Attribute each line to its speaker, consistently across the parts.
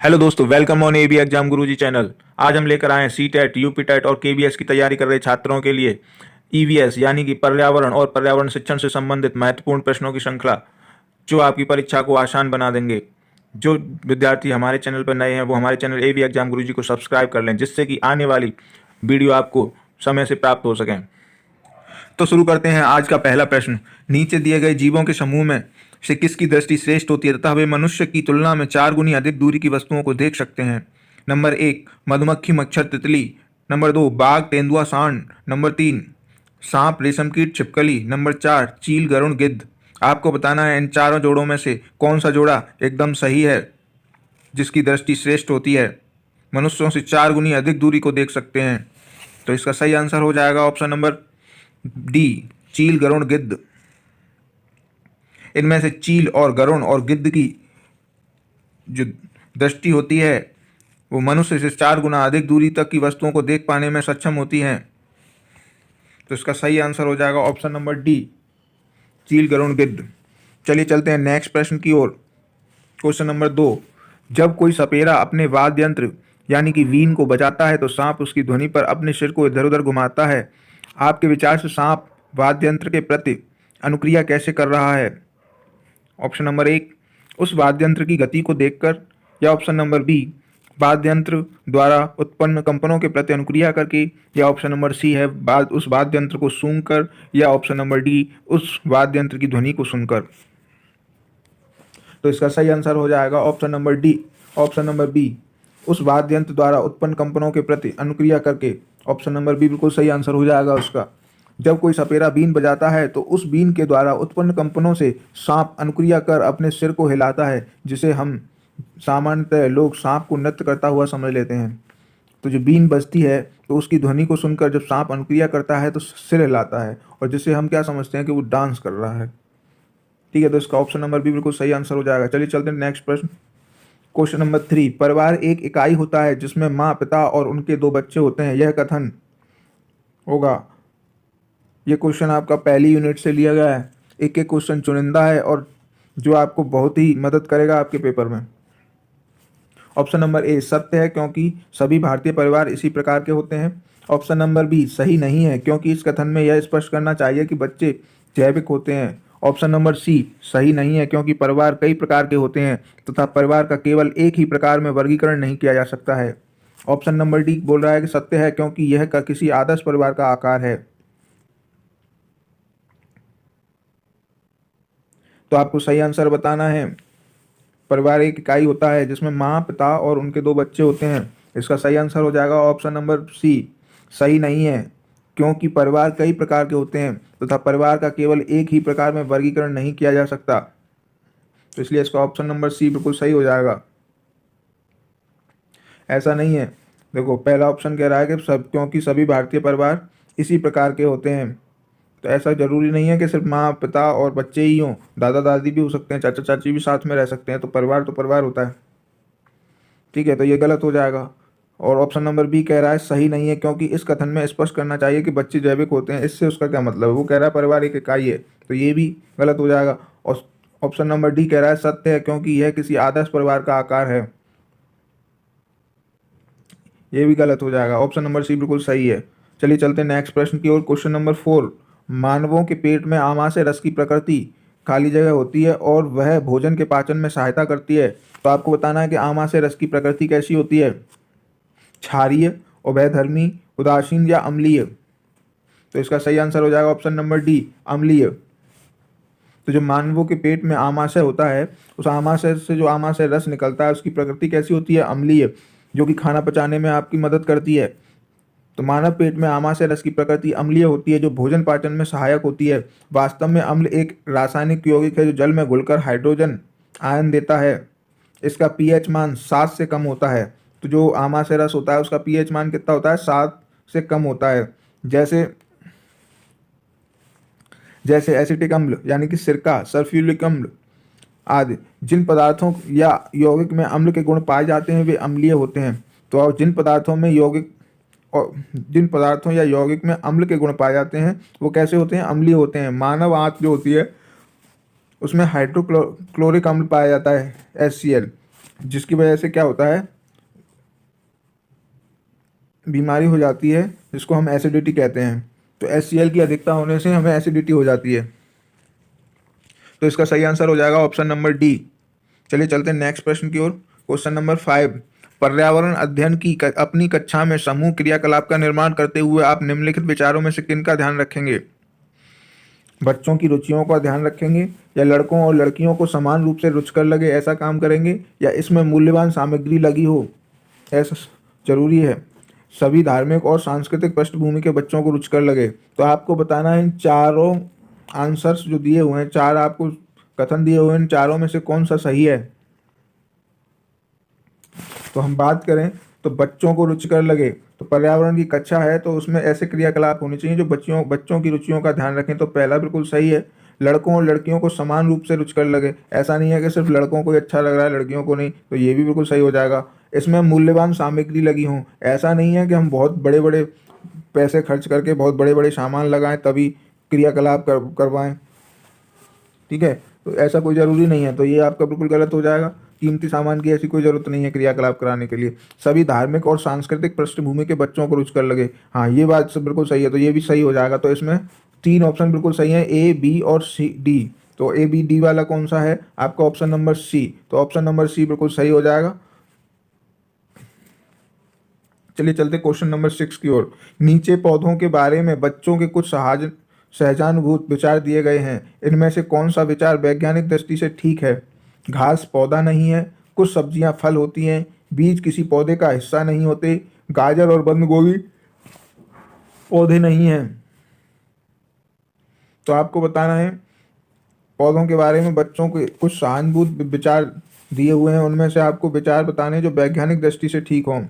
Speaker 1: Hello दोस्तों, welcome on AB exam Guruji channel. आज हम लेकर आए हैं सी टेट, यूपी टेट और केबीएस की तैयारी कर रहे छात्रों के लिए ईवीएस यानी कि पर्यावरण और पर्यावरण शिक्षण से संबंधित महत्वपूर्ण प्रश्नों की श्रृंखला, जो आपकी परीक्षा को आसान बना देंगे। जो विद्यार्थी हमारे चैनल पर नए हैं वो हमारे चैनल एबी एग्जाम गुरुजी को सब्सक्राइब कर लें, जिससे कि आने वाली वीडियो आपको समय से प्राप्त हो सकें। तो शुरू करते हैं आज का पहला प्रश्न। नीचे दिए गए जीवों के समूह में से किसकी दृष्टि श्रेष्ठ होती है तथा वे मनुष्य की तुलना में 4 गुनी अधिक दूरी की वस्तुओं को देख सकते हैं? नंबर 1 मधुमक्खी, मच्छर, तितली। नंबर 2 बाघ, तेंदुआ, सांड। नंबर 3 सांप, रेशम कीट, छिपकली। नंबर 4 चील, गरुड़, गिद्ध। आपको बताना है इन चारों जोड़ों में से कौन सा जोड़ा एकदम सही है, जिसकी दृष्टि श्रेष्ठ होती है, मनुष्यों से 4 गुनी अधिक दूरी को देख सकते हैं। तो इसका सही आंसर हो जाएगा ऑप्शन नंबर डी, चील, गरुड़, गिद्ध। इनमें से चील और गरुड़ और गिद्ध की जो दृष्टि होती है वो मनुष्य से 4 गुना अधिक दूरी तक की वस्तुओं को देख पाने में सक्षम होती हैं। तो इसका सही आंसर हो जाएगा ऑप्शन नंबर डी, चील, गरुड़, गिद्ध। चलिए चलते हैं नेक्स्ट प्रश्न की ओर। Question number 2। जब कोई सपेरा अपने वाद्य यंत्र यानी कि वीण को बजाता है तो सांप उसकी ध्वनि पर अपने सिर को इधर उधर घुमाता है। आपके विचार से सांप वाद्य यंत्र के प्रति अनुक्रिया कैसे कर रहा है? ऑप्शन नंबर 1 उस वाद्य यंत्र की गति को देखकर, या ऑप्शन नंबर बी वाद्य यंत्र द्वारा उत्पन्न कंपनों के प्रति अनुक्रिया करके, या ऑप्शन नंबर सी है उस वाद्य यंत्र को सूंघकर, या ऑप्शन नंबर डी उस वाद्य यंत्र की ध्वनि को सुनकर। तो इसका सही आंसर हो जाएगा option number D, option number B उस वाद्य यंत्र द्वारा उत्पन्न कंपनों के प्रति अनुक्रिया करके। ऑप्शन नंबर बी बिल्कुल सही आंसर हो जाएगा उसका। जब कोई सपेरा बीन बजाता है तो उस बीन के द्वारा उत्पन्न कंपनों से सांप अनुक्रिया कर अपने सिर को हिलाता है, जिसे हम सामान्यतः लोग सांप को नृत्य करता हुआ समझ लेते हैं। तो जो बीन बजती है तो उसकी ध्वनि को सुनकर जब सांप अनुक्रिया करता है तो सिर हिलाता है, और जिसे हम क्या समझते हैं कि वो डांस कर रहा है। ठीक है, तो इसका ऑप्शन नंबर बी बिल्कुल सही आंसर हो जाएगा। चलिए चलते हैं नेक्स्ट प्रश्न। Question number 3। परिवार एक इकाई होता है जिसमें माँ, पिता और उनके 2 बच्चे होते हैं। यह कथन होगा। ये क्वेश्चन आपका पहली यूनिट से लिया गया है। एक एक क्वेश्चन चुनिंदा है और जो आपको बहुत ही मदद करेगा आपके पेपर में। ऑप्शन नंबर ए सत्य है, क्योंकि सभी भारतीय परिवार इसी प्रकार के होते हैं। ऑप्शन नंबर बी सही नहीं है, क्योंकि इस कथन में यह स्पष्ट करना चाहिए कि बच्चे जैविक होते हैं। ऑप्शन नंबर सी सही नहीं है, क्योंकि परिवार कई प्रकार के होते हैं तथा परिवार का केवल एक ही प्रकार में वर्गीकरण नहीं किया जा सकता है। ऑप्शन नंबर डी बोल रहा है कि सत्य है, क्योंकि यह किसी आदर्श परिवार का आकार है। तो आपको सही आंसर बताना है। परिवार एक इकाई होता है जिसमें माँ, पिता और उनके 2 बच्चे होते हैं। इसका सही आंसर हो जाएगा ऑप्शन नंबर सी, सही नहीं है, क्योंकि परिवार कई प्रकार के होते हैं तथा परिवार का केवल एक ही प्रकार में वर्गीकरण नहीं किया जा सकता। तो इसलिए इसका ऑप्शन नंबर सी बिल्कुल सही हो जाएगा। ऐसा नहीं है, देखो पहला ऑप्शन कह रहा है कि क्योंकि सभी भारतीय परिवार इसी प्रकार के होते हैं। तो ऐसा जरूरी नहीं है कि सिर्फ माँ, पिता और बच्चे ही हों, दादा दादी भी हो सकते हैं, चाचा चाची भी साथ में रह सकते हैं। तो परिवार होता है। ठीक है, तो ये गलत हो जाएगा। और ऑप्शन नंबर बी कह रहा है सही नहीं है, क्योंकि इस कथन में स्पष्ट करना चाहिए कि बच्चे जैविक होते हैं। इससे उसका क्या मतलब है? वो कह रहा है परिवार एक इकाई है, तो ये भी गलत हो जाएगा। और ऑप्शन नंबर डी कह रहा है सत्य है, क्योंकि यह किसी आदर्श परिवार का आकार है। ये भी गलत हो जाएगा। ऑप्शन नंबर सी बिल्कुल सही है। चलिए चलते हैं नेक्स्ट प्रश्न की ओर। Question number 4। मानवों के पेट में आमाशय रस की प्रकृति खाली जगह होती है और वह भोजन के पाचन में सहायता करती है। तो आपको बताना है कि आमाशय रस की प्रकृति कैसी होती है? क्षारीय, उभयधर्मी, उदासीन या अम्लीय? तो इसका सही आंसर हो जाएगा ऑप्शन नंबर डी, अम्लीय। तो जो मानवों के पेट में आमाशय होता है, उस आमाशय से जो आमाशय रस निकलता है उसकी प्रकृति कैसी होती है? अम्लीय, जो कि खाना पचाने में आपकी मदद करती है। तो मानव पेट में आमाशय रस की प्रकृति अम्लीय होती है, जो भोजन पाचन में सहायक होती है। वास्तव में अम्ल एक रासायनिक यौगिक है जो जल में घुलकर हाइड्रोजन आयन देता है। इसका पीएच मान 7 से कम होता है। तो जो आमाशय रस होता है उसका पीएच मान कितना होता है? 7 से कम होता है। जैसे एसिटिक अम्ल यानी कि सिरका, सल्फ्यूरिक अम्ल आदि। जिन पदार्थों या यौगिक में अम्ल के गुण पाए जाते हैं वे अम्लीय होते हैं। तो जिन पदार्थों या यौगिक में अम्ल के गुण पाए जाते हैं वो कैसे होते हैं? अम्लीय होते हैं। मानव आंत जो होती है उसमें हाइड्रोक्लोरिक अम्ल पाया जाता है, HCl। जिसकी वजह से क्या होता है, बीमारी हो जाती है जिसको हम एसिडिटी कहते हैं। तो HCl की अधिकता होने से हमें एसिडिटी हो जाती है। तो इसका सही आंसर हो जाएगा ऑप्शन नंबर डी। चलिए चलते हैं नेक्स्ट प्रश्न की ओर। क्वेश्चन नंबर 5, पर्यावरण अध्ययन की अपनी कक्षा में समूह क्रियाकलाप का निर्माण करते हुए आप निम्नलिखित विचारों में से किन का ध्यान रखेंगे? बच्चों की रुचियों का ध्यान रखेंगे, या लड़कों और लड़कियों को समान रूप से रुचिकर लगे ऐसा काम करेंगे, या इसमें मूल्यवान सामग्री लगी हो ऐसा जरूरी है, सभी धार्मिक और सांस्कृतिक पृष्ठभूमि के बच्चों को रुचिकर लगे। तो आपको बताना है इन चारों आंसर्स जो दिए हुए हैं, चार आपको कथन दिए हुए हैं, इन चारों में से कौन सा सही है। तो हम बात करें तो बच्चों को रुचिकर लगे, तो पर्यावरण की कक्षा है तो उसमें ऐसे क्रियाकलाप होने चाहिए जो बच्चों की रुचियों का ध्यान रखें। तो पहला बिल्कुल सही है। लड़कों और लड़कियों को समान रूप से रुचिकर लगे, ऐसा नहीं है कि सिर्फ लड़कों को ही अच्छा लग रहा है लड़कियों को नहीं, तो ये भी बिल्कुल सही हो जाएगा। इसमें मूल्यवान सामग्री लगी हों, ऐसा नहीं है कि हम बहुत बड़े बड़े पैसे खर्च करके बहुत बड़े बड़े सामान लगाएं तभी क्रियाकलाप करवाएं, ठीक है। तो ऐसा कोई ज़रूरी नहीं है, तो ये आपका बिल्कुल गलत हो जाएगा। कीमती सामान की ऐसी कोई ज़रूरत नहीं है क्रियाकलाप कराने के लिए। सभी धार्मिक और सांस्कृतिक पृष्ठभूमि के बच्चों को रुचिकर लगे, हाँ ये बात सब बिल्कुल सही है, तो ये भी सही हो जाएगा। तो इसमें तीन ऑप्शन बिल्कुल सही है, ए, बी और सी, डी। तो ए, बी, डी वाला कौन सा है? आपका ऑप्शन नंबर सी। तो ऑप्शन नंबर सी बिल्कुल सही हो जाएगा। चलिए चलते क्वेश्चन नंबर 6 की ओर। नीचे पौधों के बारे में बच्चों के कुछ सहजानुभूत विचार दिए गए हैं, इनमें से कौन सा विचार वैज्ञानिक दृष्टि से ठीक है? घास पौधा नहीं है, कुछ सब्जियां फल होती हैं, बीज किसी पौधे का हिस्सा नहीं होते, गाजर और बंद गोभी पौधे नहीं हैं। तो आपको बताना है पौधों के बारे में बच्चों के कुछ सहानुभूत विचार दिए हुए हैं, उनमें से आपको विचार बताने जो वैज्ञानिक दृष्टि से ठीक हों।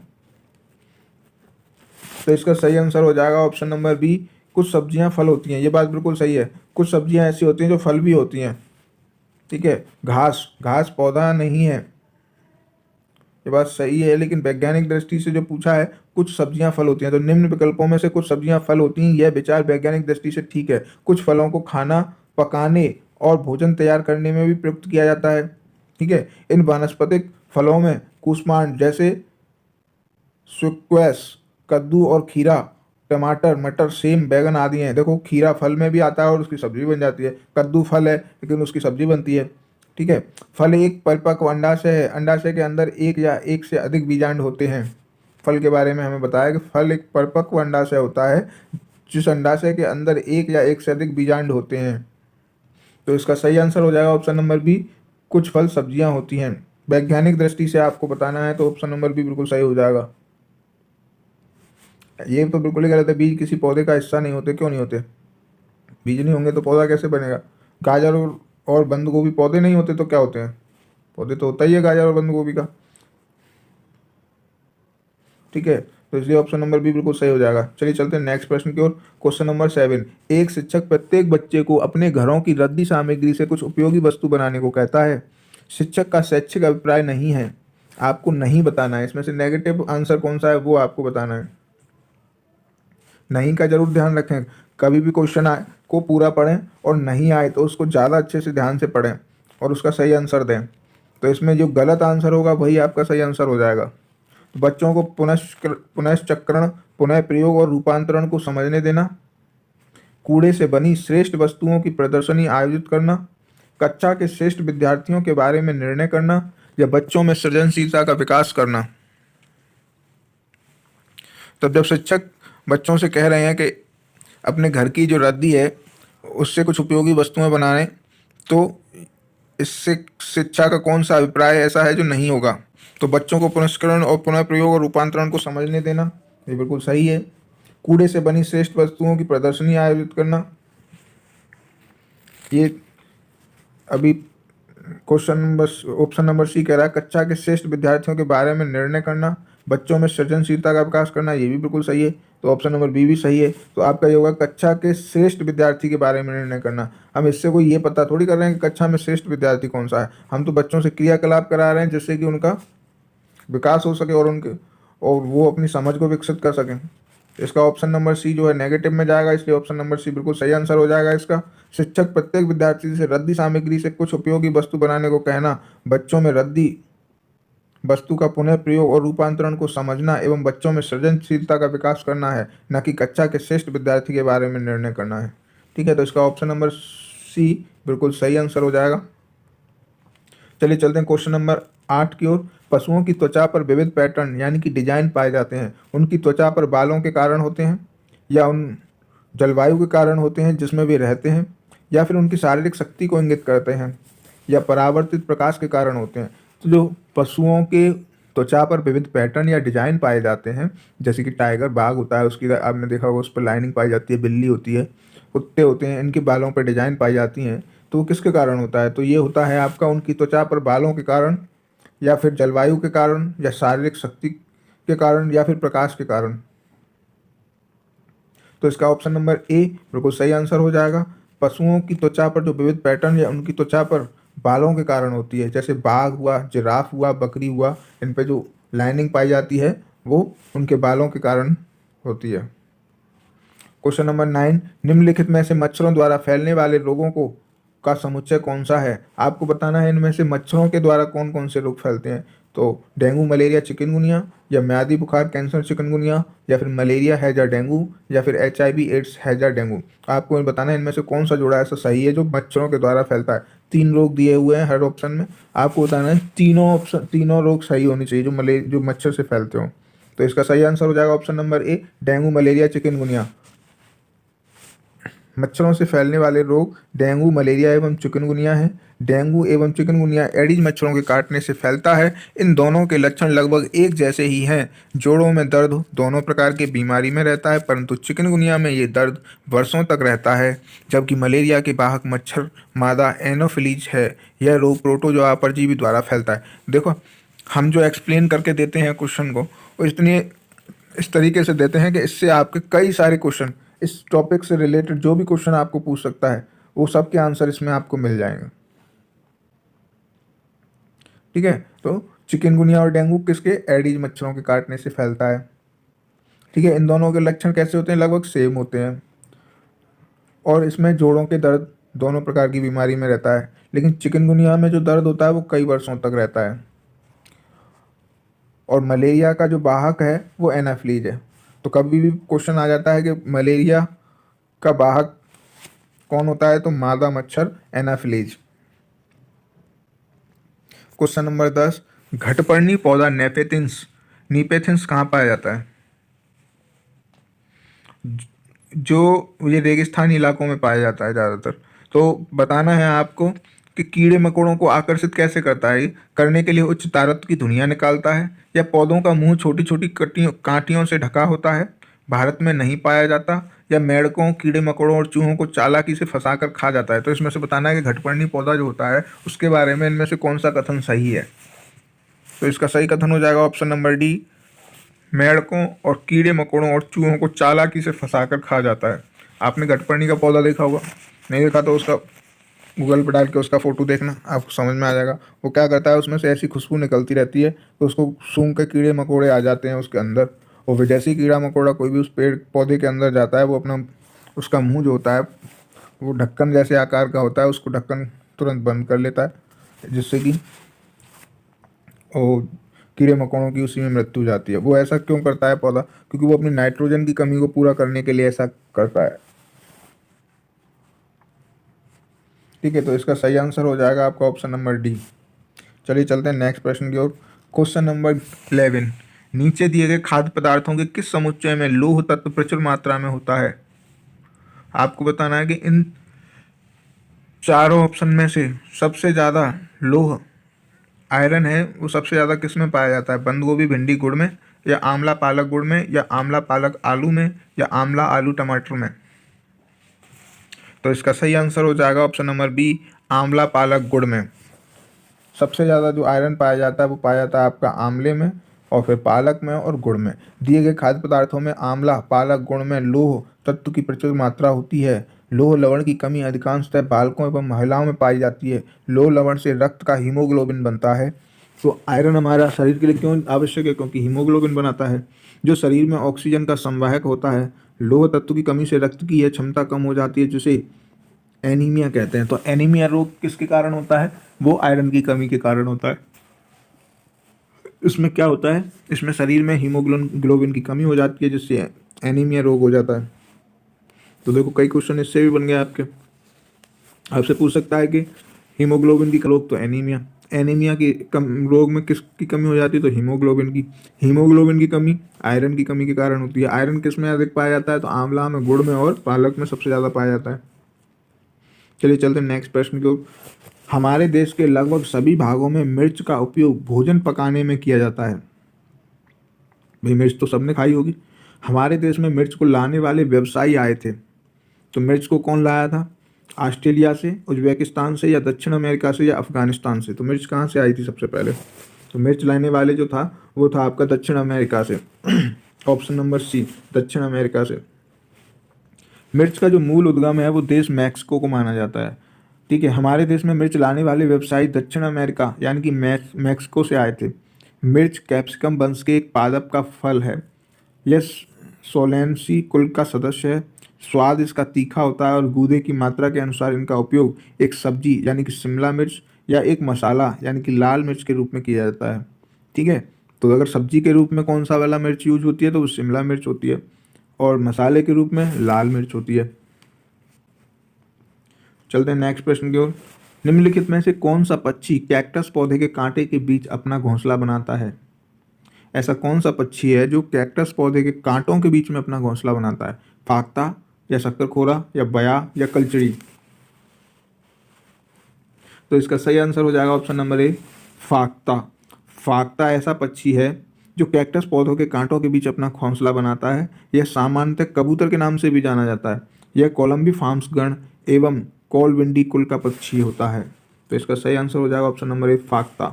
Speaker 1: तो इसका सही आंसर हो जाएगा ऑप्शन नंबर बी, कुछ सब्जियां फल होती हैं। ये बात बिल्कुल सही है, कुछ सब्जियां ऐसी होती हैं जो फल भी होती हैं, ठीक है। घास पौधा नहीं है, ये बात सही है, लेकिन वैज्ञानिक दृष्टि से जो पूछा है कुछ सब्जियां फल होती हैं, तो निम्न विकल्पों में से कुछ सब्जियां फल होती हैं, यह विचार वैज्ञानिक दृष्टि से ठीक है। कुछ फलों को खाना पकाने और भोजन तैयार करने में भी प्रयुक्त किया जाता है, ठीक है। इन वानस्पतिक फलों में कूष्मांड जैसे स्क्वैश, कद्दू और खीरा, टमाटर, मटर, सेम, बैगन आदि हैं। देखो खीरा फल में भी आता है और उसकी सब्जी बन जाती है, कद्दू फल है लेकिन उसकी सब्जी बनती है, ठीक है। फल एक परिपक्व अंडाशय है, अंडाशय के अंदर एक या एक से अधिक बीजांड होते हैं। फल के बारे में हमें बताया कि फल एक परिपक्व अंडाशय होता है जिस अंडाशय के अंदर एक या एक से अधिक बीजांड होते हैं। तो इसका सही आंसर हो जाएगा ऑप्शन नंबर बी, कुछ फल सब्जियां होती हैं। वैज्ञानिक दृष्टि से आपको बताना है तो ऑप्शन नंबर बी बिल्कुल सही हो जाएगा। ये तो बिल्कुल ही गलत है, बीज किसी पौधे का हिस्सा नहीं होते। क्यों नहीं होते? बीज नहीं होंगे तो पौधा कैसे बनेगा? गाजर और बंद गोभी पौधे नहीं होते तो क्या होते हैं? पौधे तो होता ही है गाजर और बंद गोभी का, ठीक है। तो इसलिए ऑप्शन नंबर बी बिल्कुल सही हो जाएगा। चलिए चलते हैं नेक्स्ट प्रश्न की ओर। क्वेश्चन नंबर 7, एक शिक्षक प्रत्येक बच्चे को अपने घरों की रद्दी सामग्री से कुछ उपयोगी वस्तु बनाने को कहता है। शिक्षक का शैक्षिक अभिप्राय नहीं है, आपको नहीं बताना है। इसमें से नेगेटिव आंसर कौन सा है वो आपको बताना है। नहीं का जरूर ध्यान रखें, कभी भी क्वेश्चन आए को पूरा पढ़ें और नहीं आए तो उसको ज़्यादा अच्छे से ध्यान से पढ़ें और उसका सही आंसर दें। तो इसमें जो गलत आंसर होगा वही आपका सही आंसर हो जाएगा। तो बच्चों को पुनश्चक्रण, पुनः प्रयोग और रूपांतरण को समझने देना, कूड़े से बनी श्रेष्ठ वस्तुओं की प्रदर्शनी आयोजित करना, कक्षा के श्रेष्ठ विद्यार्थियों के बारे में निर्णय करना, या बच्चों में सृजनशीलता का विकास करना। तब जब शिक्षक बच्चों से कह रहे हैं कि अपने घर की जो रद्दी है उससे कुछ उपयोगी वस्तुएं बनाने, तो इससे शिक्षा का कौन सा अभिप्राय ऐसा है जो नहीं होगा? तो बच्चों को पुनस्करण और पुनः प्रयोग और रूपांतरण को समझने देना, ये बिल्कुल सही है। कूड़े से बनी श्रेष्ठ वस्तुओं की प्रदर्शनी आयोजित करना, ये अभी question number option number C कह रहा है। कक्षा के श्रेष्ठ विद्यार्थियों के बारे में निर्णय करना, बच्चों में सृजनशीलता का विकास करना, ये भी बिल्कुल सही है। तो ऑप्शन नंबर बी भी सही है। तो आपका ये होगा कक्षा के श्रेष्ठ विद्यार्थी के बारे में निर्णय करना। हम इससे कोई ये पता थोड़ी कर रहे हैं कि कक्षा में श्रेष्ठ विद्यार्थी कौन सा है, हम तो बच्चों से क्रियाकलाप करा रहे हैं जिससे कि उनका विकास हो सके और वो अपनी समझ को विकसित कर सकें। इसका ऑप्शन नंबर सी जो है नेगेटिव में जाएगा, इसलिए ऑप्शन नंबर सी बिल्कुल सही आंसर हो जाएगा इसका। शिक्षक प्रत्येक विद्यार्थी से रद्दी सामग्री से कुछ उपयोगी वस्तु बनाने को कहना, बच्चों में रद्दी वस्तु का पुनः प्रयोग और रूपांतरण को समझना एवं बच्चों में सृजनशीलता का विकास करना है, न कि कक्षा के श्रेष्ठ विद्यार्थी के बारे में निर्णय करना है। ठीक है, तो इसका ऑप्शन नंबर सी बिल्कुल सही आंसर हो जाएगा। चलिए चलते हैं क्वेश्चन नंबर 8 की ओर। पशुओं की त्वचा पर विविध पैटर्न यानी कि डिजाइन पाए जाते हैं। उनकी त्वचा पर बालों के कारण होते हैं, या उन जलवायु के कारण होते हैं जिसमें वे रहते हैं, या फिर उनकी शारीरिक शक्ति को इंगित करते हैं, या परावर्तित प्रकाश के कारण होते हैं। तो जो पशुओं के त्वचा पर विविध पैटर्न या डिजाइन पाए जाते हैं, जैसे कि टाइगर, बाघ होता है, उसकी आपने देखा होगा उस पर लाइनिंग पाई जाती है, बिल्ली होती है, कुत्ते होते हैं, इनके बालों पर डिजाइन पाई जाती हैं, तो वो किसके कारण होता है? तो ये होता है आपका उनकी त्वचा पर बालों के कारण, या फिर जलवायु के कारण, या शारीरिक शक्ति के कारण, या फिर प्रकाश के कारण। तो इसका ऑप्शन नंबर ए बिल्कुल सही आंसर हो जाएगा। पशुओं की त्वचा पर जो विविध पैटर्न या उनकी त्वचा पर बालों के कारण होती है, जैसे बाघ हुआ, जिराफ हुआ, बकरी हुआ, इन पे जो लाइनिंग पाई जाती है वो उनके बालों के कारण होती है। क्वेश्चन नंबर 9, निम्नलिखित में से मच्छरों द्वारा फैलने वाले रोगों को का समुच्चय कौन सा है? आपको बताना है इनमें से मच्छरों के द्वारा कौन कौन से रोग फैलते हैं। तो डेंगू, मलेरिया, चिकनगुनिया, या म्यादी बुखार, कैंसर, चिकनगुनिया, या फिर मलेरिया हैजा डेंगू, या फिर HIV एड्स हैजा डेंगू। आपको बताना है इनमें से कौन सा जोड़ा ऐसा सही है जो मच्छरों के द्वारा फैलता है। 3 रोग दिए हुए हैं हर ऑप्शन में, आपको बताना है तीनों रोग सही होनी चाहिए जो मच्छर से फैलते हो। तो इसका सही आंसर हो जाएगा option number A, dengue, malaria, chikungunya. मच्छरों से फैलने वाले रोग डेंगू, मलेरिया एवं चिकनगुनिया है। डेंगू एवं चिकनगुनिया एडिज मच्छरों के काटने से फैलता है। इन दोनों के लक्षण लगभग एक जैसे ही हैं। जोड़ों में दर्द दोनों प्रकार की बीमारी में रहता है, परंतु चिकनगुनिया में ये दर्द वर्षों तक रहता है, जबकि मलेरिया के वाहक मच्छर मादा एनोफिलीज है। यह रोग प्रोटोजोआ परजीवी द्वारा फैलता है। देखो, हम जो एक्सप्लेन करके देते हैं क्वेश्चन को, वो इस तरीके से देते हैं कि इससे आपके कई सारे क्वेश्चन इस टॉपिक से रिलेटेड जो भी क्वेश्चन आपको पूछ सकता है वो सब के आंसर इसमें आपको मिल जाएंगे। ठीक है, तो चिकनगुनिया और डेंगू किसके? एडिज मच्छरों के काटने से फैलता है। ठीक है, इन दोनों के लक्षण कैसे होते हैं? लगभग सेम होते हैं, और इसमें जोड़ों के दर्द दोनों प्रकार की बीमारी में रहता है, लेकिन चिकनगुनिया में जो दर्द होता है वो कई वर्षों तक रहता है, और मलेरिया का जो वाहक है वो एनाफ्लीज है। तो कभी भी क्वेश्चन आ जाता है कि मलेरिया का वाहक कौन होता है, तो मादा मच्छर एनाफ्लीज। क्वेश्चन नंबर 10, घटपर्णी पौधा नीपेथिंस कहाँ पाया जाता है? जो ये रेगिस्तानी इलाकों में पाया जाता है ज़्यादातर। तो बताना है आपको कि कीड़े मकोड़ों को आकर्षित कैसे करता है। करने के लिए उच्च तारत्व की धुनियाँ निकालता है, या पौधों का मुंह छोटी छोटी कांटियों से ढका होता है, भारत में नहीं पाया जाता, या मेंढकों, कीड़े मकोड़ों और चूहों को चालाकी से फंसाकर खा जाता है। तो इसमें से बताना है कि घटपर्णी पौधा जो होता है उसके बारे में इनमें से कौन सा कथन सही है। तो इसका सही कथन हो जाएगा ऑप्शन नंबर डी, मेंढकों और कीड़े मकोड़ों और चूहों को चालाकी से फंसाकर खा जाता है। आपने घटपर्णी का पौधा देखा होगा, नहीं देखा तो उसका गूगल पर डाल के उसका फोटो देखना, आपको समझ में आ जाएगा। वो क्या करता है, उसमें से ऐसी खुशबू निकलती रहती है तो उसको सूंघ के कीड़े मकोड़े आ जाते हैं उसके अंदर, और फिर जैसे ही कीड़ा मकोड़ा कोई भी उस पेड़ पौधे के अंदर जाता है, वो अपना उसका मुंह जो होता है वो ढक्कन जैसे आकार का होता है, उसको ढक्कन तुरंत बंद कर लेता है, जिससे कि वो कीड़े मकोड़ों की उसी में मृत्यु हो जाती है। वो ऐसा क्यों करता है पौधा? क्योंकि वो अपनी नाइट्रोजन की कमी को पूरा करने के लिए ऐसा करता है। ठीक है, तो इसका सही आंसर हो जाएगा आपका ऑप्शन नंबर डी। चलिए चलते हैं नेक्स्ट प्रश्न की ओर। क्वेश्चन नंबर 11, नीचे दिए गए खाद्य पदार्थों के किस समुच्चय में लौह तत्व प्रचुर मात्रा में होता है? आपको बताना है कि इन चारों ऑप्शन में से सबसे ज़्यादा लौह आयरन है वो सबसे ज़्यादा किस में पाया जाता है? बंद गोभी भिंडी गुड़ में, या आंवला पालक गुड़ में, या आंवला पालक आलू में, या आंवला आलू टमाटर में। तो इसका सही आंसर हो जाएगा ऑप्शन नंबर बी, आंवला पालक गुड़ में। सबसे ज़्यादा जो आयरन पाया जाता है वो पाया जाता है आपका आंवले में, और फिर पालक में और गुड़ में। दिए गए खाद्य पदार्थों में आंवला, पालक, गुड़ में लौह तत्व की प्रचुर मात्रा होती है। लौह लवण की कमी अधिकांशतः बालकों एवं महिलाओं में पाई जाती है। लौह लवण से रक्त का हीमोग्लोबिन बनता है। तो आयरन हमारा शरीर के लिए क्यों आवश्यक है? क्योंकि हीमोग्लोबिन बनाता है जो शरीर में ऑक्सीजन का संवाहक होता है। लौह तत्व की कमी से रक्त की यह क्षमता कम हो जाती है, जिसे एनीमिया कहते हैं। तो एनीमिया रोग किसके कारण होता है? वो आयरन की कमी के कारण होता है। इसमें क्या होता है, इसमें शरीर में हीमोग्लोबिन की कमी हो जाती है, जिससे एनीमिया रोग हो जाता है। तो देखो कई क्वेश्चन इससे भी बन गए आपके। आपसे पूछ सकता है कि हीमोग्लोबिन की रोग तो एनीमिया, एनीमिया की रोग में किसकी कमी हो जाती है, तो हीमोग्लोबिन की। हीमोग्लोबिन की कमी आयरन की कमी के कारण होती है। आयरन किस में अधिक पाया जाता है, तो आंवला में, गुड़ में और पालक में सबसे ज़्यादा पाया जाता है। चलिए चलते हैं नेक्स्ट प्रश्न की ओर। हमारे देश के लगभग सभी भागों में मिर्च का उपयोग भोजन पकाने में किया जाता है। भाई मिर्च तो सबने खाई होगी। हमारे देश में मिर्च को लाने वाले व्यवसायी आए थे, तो मिर्च को कौन लाया था, ऑस्ट्रेलिया से, उज्बेकिस्तान से, या दक्षिण अमेरिका से, या अफगानिस्तान से। तो मिर्च कहाँ से आई थी सबसे पहले, तो मिर्च लाने वाले जो था वो था आपका दक्षिण अमेरिका से। ऑप्शन नंबर सी, दक्षिण अमेरिका से। मिर्च का जो मूल उद्गम है वो देश मैक्सिको को माना जाता है। ठीक है, हमारे देश में मिर्च लाने वाले व्यवसायी दक्षिण अमेरिका यानी कि मैक्सिको से आए थे। मिर्च कैप्सिकम वंश के एक पादप का फल है। यह सोलेनेसी कुल का सदस्य है। स्वाद इसका तीखा होता है और गूदे की मात्रा के अनुसार इनका उपयोग एक सब्जी यानी कि शिमला मिर्च या एक मसाला यानी कि लाल मिर्च के रूप में किया जाता है। ठीक है, तो अगर सब्जी के रूप में कौन सा वाला मिर्च यूज होती है, तो वो शिमला मिर्च होती है, और मसाले के रूप में लाल मिर्च होती है। चलते हैं नेक्स्ट प्रश्न की ओर। निम्नलिखित में से कौन सा पक्षी कैक्टस पौधे के कांटे के बीच अपना घोंसला बनाता है। ऐसा कौन सा पक्षी है जो कैक्टस पौधे के कांटों के बीच में अपना घोंसला बनाता है, फाख्ता या शक्करखोरा या बया या कलचड़ी। तो इसका सही आंसर हो जाएगा ऑप्शन नंबर ए, फाख्ता। फाख्ता ऐसा पक्षी है जो कैक्टस पौधों के कांटों के बीच अपना घोंसला बनाता है। यह सामान्यतः कबूतर के नाम से भी जाना जाता है। यह कोलम्बीफार्म्स गण एवं कॉलविंडी कुल का पक्षी होता है। तो इसका सही आंसर हो जाएगा ऑप्शन नंबर ए, फाख्ता।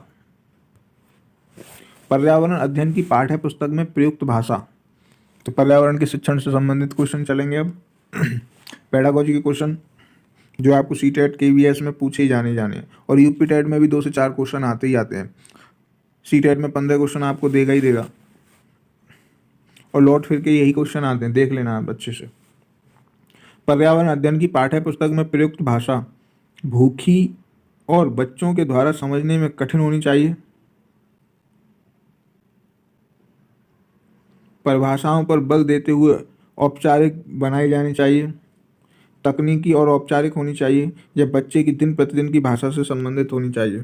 Speaker 1: पर्यावरण अध्ययन की पाठ्य पुस्तक में प्रयुक्त भाषा। तो पर्यावरण के शिक्षण से संबंधित क्वेश्चन चलेंगे अब। पेडागोजी के क्वेश्चन जो आपको सीटेट केवीएस में पूछे ही जाने हैं, और यूपी टेट में भी 2 से 4 क्वेश्चन आते ही आते हैं। सीटेट में 15 क्वेश्चन आपको देगा ही देगा, और लौट फिर के यही क्वेश्चन आते हैं, देख लेना आप अच्छे से। पर्यावरण अध्ययन की पाठ्य पुस्तक में प्रयुक्त भाषा भूखी और बच्चों के द्वारा समझने में कठिन होनी चाहिए। परिभाषाओं पर बल देते हुए औपचारिक बनाई जानी चाहिए। तकनीकी और औपचारिक होनी चाहिए, या बच्चे की दिन प्रतिदिन की भाषा से संबंधित होनी चाहिए।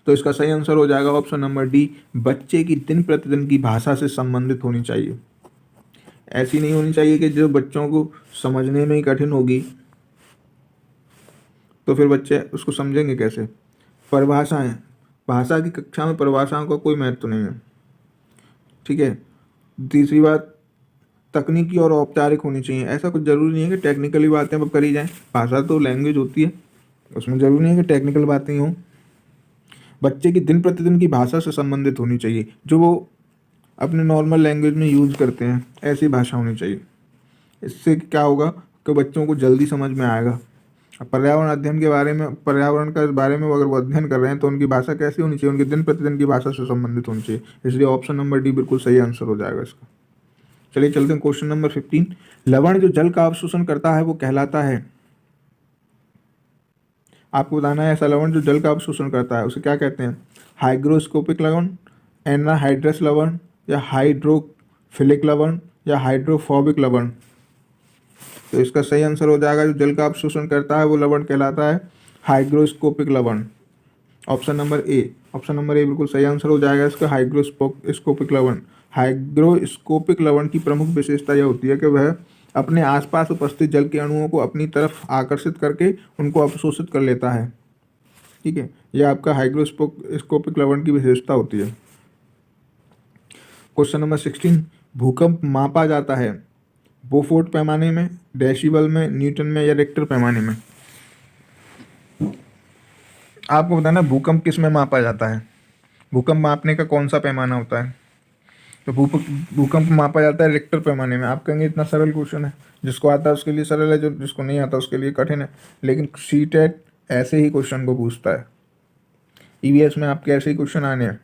Speaker 1: तो इसका सही आंसर हो जाएगा ऑप्शन नंबर डी, बच्चे की दिन प्रतिदिन की भाषा से संबंधित होनी चाहिए। ऐसी नहीं होनी चाहिए कि जो बच्चों को समझने में ही कठिन होगी, तो फिर बच्चे उसको समझेंगे कैसे। परिभाषाएं, भाषा की कक्षा में परिभाषाओं का कोई महत्व नहीं है। ठीक है, तीसरी बात, तकनीकी और औपचारिक होनी चाहिए। ऐसा कुछ जरूरी नहीं है कि टेक्निकली बातें अब करी जाएं, भाषा तो लैंग्वेज होती है, उसमें जरूरी नहीं है कि टेक्निकल बातें ही हों। बच्चे की दिन प्रतिदिन की भाषा से संबंधित होनी चाहिए, जो वो अपने नॉर्मल लैंग्वेज में यूज़ करते हैं, ऐसी भाषा होनी चाहिए। इससे क्या होगा कि बच्चों को जल्दी समझ में आएगा। पर्यावरण अध्ययन के बारे में, पर्यावरण का बारे में अगर वो अध्ययन कर रहे हैं तो उनकी भाषा कैसी होनी चाहिए, उनकी दिन प्रतिदिन की भाषा से संबंधित होनी चाहिए। इसलिए ऑप्शन नंबर डी बिल्कुल सही आंसर हो जाएगा इसका। चलिए चलते हैं क्वेश्चन नंबर 15। लवण जो जल का अवशोषण करता है वो कहलाता है। आपको बताना है ऐसा लवण जो जल का अवशोषण करता है उसे क्या कहते हैं। हाइग्रोस्कोपिक लवण, एनाहाइड्रस लवण, या हाइड्रोफिलिक लवण, या हाइड्रोफोबिक लवण। तो इसका सही आंसर हो जाएगा जो जल का अवशोषण करता है वो लवण कहलाता है हाइग्रोस्कोपिक लवण। Option number A, option number A बिल्कुल सही आंसर हो जाएगा इसका, हाइग्रोस्कोपिक लवण। हाइग्रोस्कोपिक लवण की प्रमुख विशेषता यह होती है कि वह अपने आसपास उपस्थित जल के अणुओं को अपनी तरफ आकर्षित करके उनको अवशोषित कर लेता है। ठीक है, यह आपका हाइग्रोस्कोपिक लवण की विशेषता होती है। क्वेश्चन नंबर 16, भूकंप मापा जाता है बोफोर्ट पैमाने में, डेसिबल में, न्यूटन में, या रिक्टर पैमाने में। आपको बताना भूकंप किस में मापा जाता है, भूकंप मापने का कौन सा पैमाना होता है। तो भूकंप मापा जाता है रिक्टर पैमाने में। आप कहेंगे इतना सरल क्वेश्चन है, जिसको आता है उसके लिए सरल है, जो जिसको नहीं आता उसके लिए कठिन है। लेकिन सीटेट ऐसे ही क्वेश्चन को पूछता है, ईवीएस में आपके ऐसे ही क्वेश्चन आने हैं।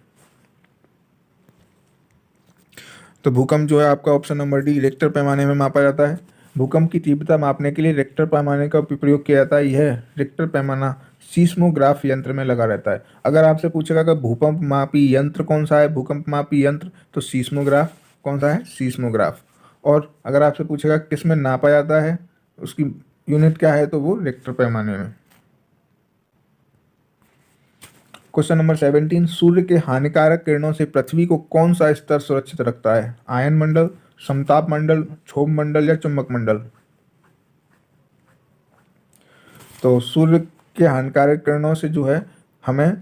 Speaker 1: तो भूकंप जो है आपका ऑप्शन नंबर डी, रिक्टर पैमाने में मापा जाता है। भूकंप की तीव्रता मापने के लिए रिक्टर पैमाने का प्रयोग किया जाता है। यह रिक्टर पैमाना सीस्मोग्राफ यंत्र में लगा रहता है। अगर आपसे पूछेगा कि भूकंप मापी यंत्र कौन सा है, भूकंप मापी यंत्र, तो सीस्मोग्राफ। कौन सा है? सीस्मोग्राफ। और अगर आपसे पूछेगा किस में नापा जाता है, उसकी यूनिट क्या है, तो वो रिक्टर पैमाने में। क्वेश्चन नंबर 17, सूर्य के हानिकारक किरणों से पृथ्वी को कौन सा स्तर सुरक्षित रखता है? आयन मंडल, समताप मंडल, क्षोभ मंडल या चुंबक मंडल? तो सूर्य के हानिकारक किरणों से जो है हमें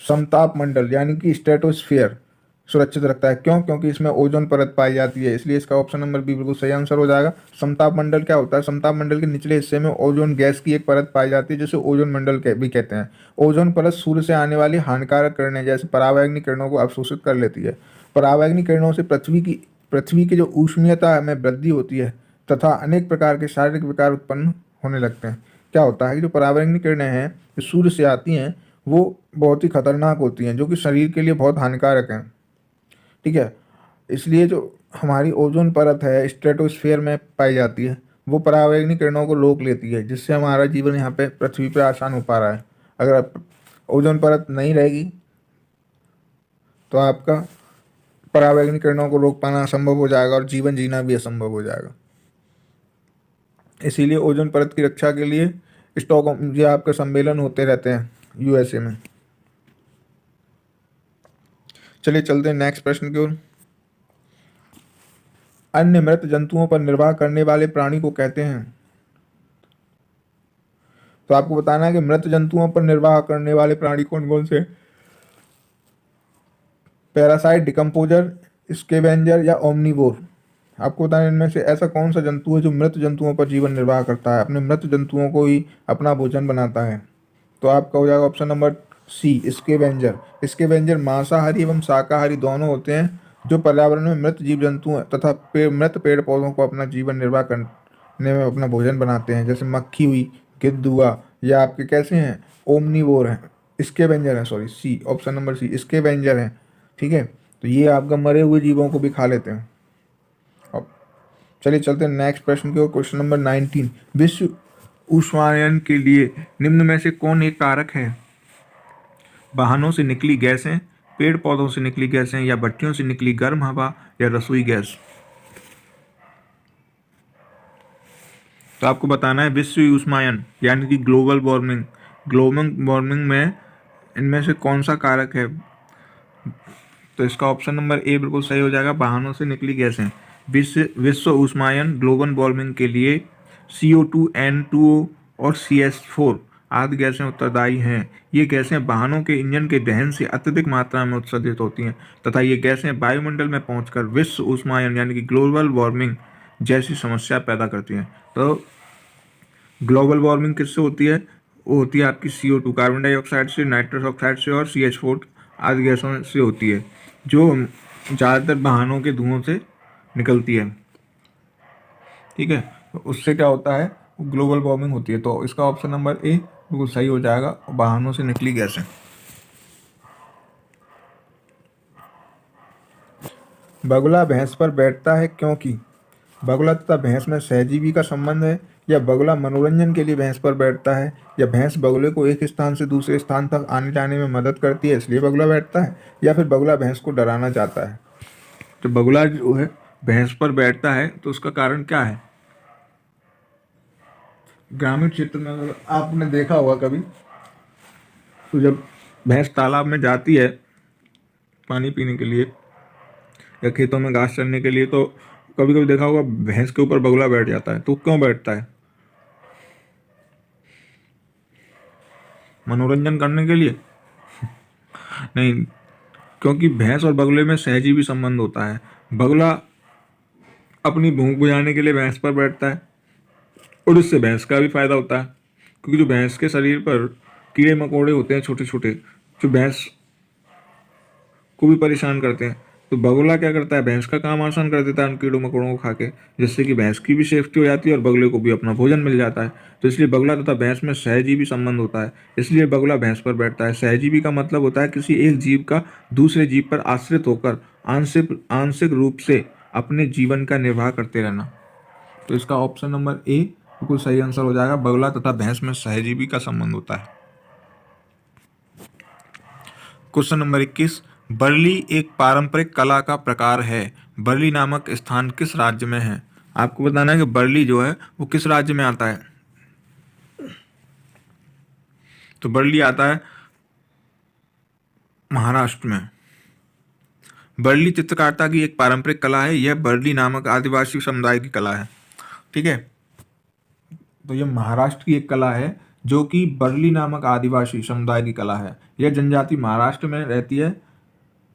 Speaker 1: समताप मंडल यानी कि स्ट्रेटोस्फियर सुरक्षित रखता है। क्यों? क्योंकि इसमें ओजोन परत पाई जाती है, इसलिए इसका ऑप्शन नंबर बी बिल्कुल सही आंसर हो जाएगा। समताप मंडल क्या होता है? समताप मंडल के निचले हिस्से में ओजोन गैस की एक परत पाई जाती है, जिसे ओजोन मंडल भी कहते हैं। ओजोन परत सूर्य से आने वाली हानिकारक किरणें जैसे परावैंगनी किरणों को अवशोषित कर लेती है। परावैंगनी किरणों से पृथ्वी की जो ऊष्मीयता में वृद्धि होती है तथा अनेक प्रकार के शारीरिक विकार उत्पन्न होने लगते हैं। क्या होता है कि जो परावैंगनी किरणें हैं जो सूर्य से आती हैं वो बहुत ही खतरनाक होती हैं, जो कि शरीर के लिए बहुत हानिकारक हैं। ठीक है, इसलिए जो हमारी ओजोन परत है स्ट्रेटोस्फेयर में पाई जाती है, वो परावैंगनी किरणों को रोक लेती है, जिससे हमारा जीवन यहाँ पे पृथ्वी पे आसान हो पा रहा है। अगर ओजोन परत नहीं रहेगी तो आपका परावैंगनी किरणों को रोक पाना असंभव हो जाएगा और जीवन जीना भी असंभव हो जाएगा। इसीलिए ओजोन परत की रक्षा के लिए स्टॉकहोम ये आपके सम्मेलन होते रहते हैं यूएसए में। चलिए चलते हैं नेक्स्ट प्रश्न की ओर। अन्य मृत जंतुओं पर निर्वाह करने वाले प्राणी को कहते हैं। तो आपको बताना है कि मृत जंतुओं पर निर्वाह करने वाले प्राणी कौन कौन से? पैरासाइट, डिकम्पोजर, स्केवेंजर या ओमनीवोर? आपको बताना इनमें से ऐसा कौन सा जंतु है जो मृत जंतुओं पर जीवन निर्वाह करता है, अपने मृत जंतुओं को ही अपना भोजन बनाता है? तो आपका हो जाएगा option number C, scavenger. Scavenger मांसाहारी एवं शाकाहारी दोनों होते हैं, जो पर्यावरण में मृत जीव जंतु तथा मृत पेड़ पौधों को अपना जीवन निर्वाह करने में अपना भोजन बनाते हैं, जैसे मक्खी हुई, गिद्ध हुआ, या आपके कैसे हैं ओमनीवोर हैं, स्केवेंजर हैं, sorry C, option number C scavenger हैं। ठीक है, तो ये आपका मरे हुए जीवों को भी खा लेते हैं। अब चलिए चलते हैं नेक्स्ट प्रश्न की ओर। क्वेश्चन नंबर 19, विश्व ऊष्मायन के लिए निम्न में से कौन एक कारक है? वाहनों से निकली गैसें, पेड़ पौधों से निकली गैसें, या भट्टियों से निकली गर्म हवा, या रसोई गैस? तो आपको बताना है विश्व ऊष्मायन यानी कि ग्लोबल वार्मिंग। ग्लोबल वार्मिंग में इनमें से कौन सा कारक है? तो इसका ऑप्शन नंबर ए बिल्कुल सही हो जाएगा, वाहनों से निकली गैसें। विश्व ऊष्मायन ग्लोबल वार्मिंग के लिए CO2, N2O और CH4 आदि गैसें उत्तरदायी हैं। ये गैसें वाहनों के इंजन के दहन से अत्यधिक मात्रा में उत्सर्जित होती हैं तथा ये गैसें वायुमंडल में पहुंचकर विश्व ऊष्मायन यानी कि ग्लोबल वार्मिंग जैसी समस्या पैदा करती हैं। तो ग्लोबल वार्मिंग किससे होती है? वो होती है आपकी CO2 कार्बन डाइऑक्साइड से, नाइट्रस ऑक्साइड से और CH4 आदि गैसों से होती है, जो ज़्यादातर वाहनों के धुओं से निकलती है। ठीक है, तो उससे क्या होता है? ग्लोबल वार्मिंग होती है। तो इसका ऑप्शन नंबर ए बिल्कुल सही हो जाएगा, वाहनों से निकली गैसें। बगुला भैंस पर बैठता है क्योंकि बगुला तथा भैंस में सहजीवी का संबंध है, या बगुला मनोरंजन के लिए भैंस पर बैठता है, या भैंस बगुले को एक स्थान से दूसरे स्थान तक आने जाने में मदद करती है इसलिए बगुला बैठता है, या फिर बगुला भैंस को डराना चाहता है? तो बगुला जो है भैंस पर बैठता है तो उसका कारण क्या है? ग्रामीण क्षेत्र में अगर आपने देखा होगा कभी, तो जब भैंस तालाब में जाती है पानी पीने के लिए या खेतों में घास चरने के लिए, तो कभी कभी देखा होगा भैंस के ऊपर बगुला बैठ जाता है। तो क्यों बैठता है? मनोरंजन करने के लिए? नहीं, क्योंकि भैंस और बगुले में सहजीवी संबंध होता है। बगुला अपनी भूख बुझाने के लिए भैंस पर बैठता है और इससे भैंस का भी फायदा होता है, क्योंकि जो भैंस के शरीर पर कीड़े मकोड़े होते हैं छोटे छोटे, जो भैंस को भी परेशान करते हैं, तो बगुला क्या करता है? भैंस का काम आसान कर देता है उन कीड़ों मकोड़ों को खा के, जिससे कि भैंस की भी सेफ्टी हो जाती है और बगुले को भी अपना भोजन मिल जाता है। तो इसलिए बगुला तथा भैंस में सहजीवी संबंध होता है, इसलिए बगुला भैंस पर बैठता है। सहजीवी का मतलब होता है किसी एक जीव का दूसरे जीव पर आश्रित होकर आंशिक रूप से अपने जीवन का निर्वाह करते रहना। तो इसका ऑप्शन नंबर ए बिल्कुल सही आंसर हो जाएगा। बगुला तथा भैंस में सहजीवी का संबंध होता है। क्वेश्चन नंबर 21, बरली एक पारंपरिक कला का प्रकार है। बरली नामक स्थान किस राज्य में है? आपको बताना है कि बरली जो है वो किस राज्य में आता है। तो बरली आता है महाराष्ट्र में। बरली चित्रकारिता की एक पारंपरिक कला है। यह बरली नामक आदिवासी समुदाय की कला है। ठीक है, तो यह महाराष्ट्र की एक कला है जो कि बरली नामक आदिवासी समुदाय की कला है। यह जनजाति महाराष्ट्र में रहती है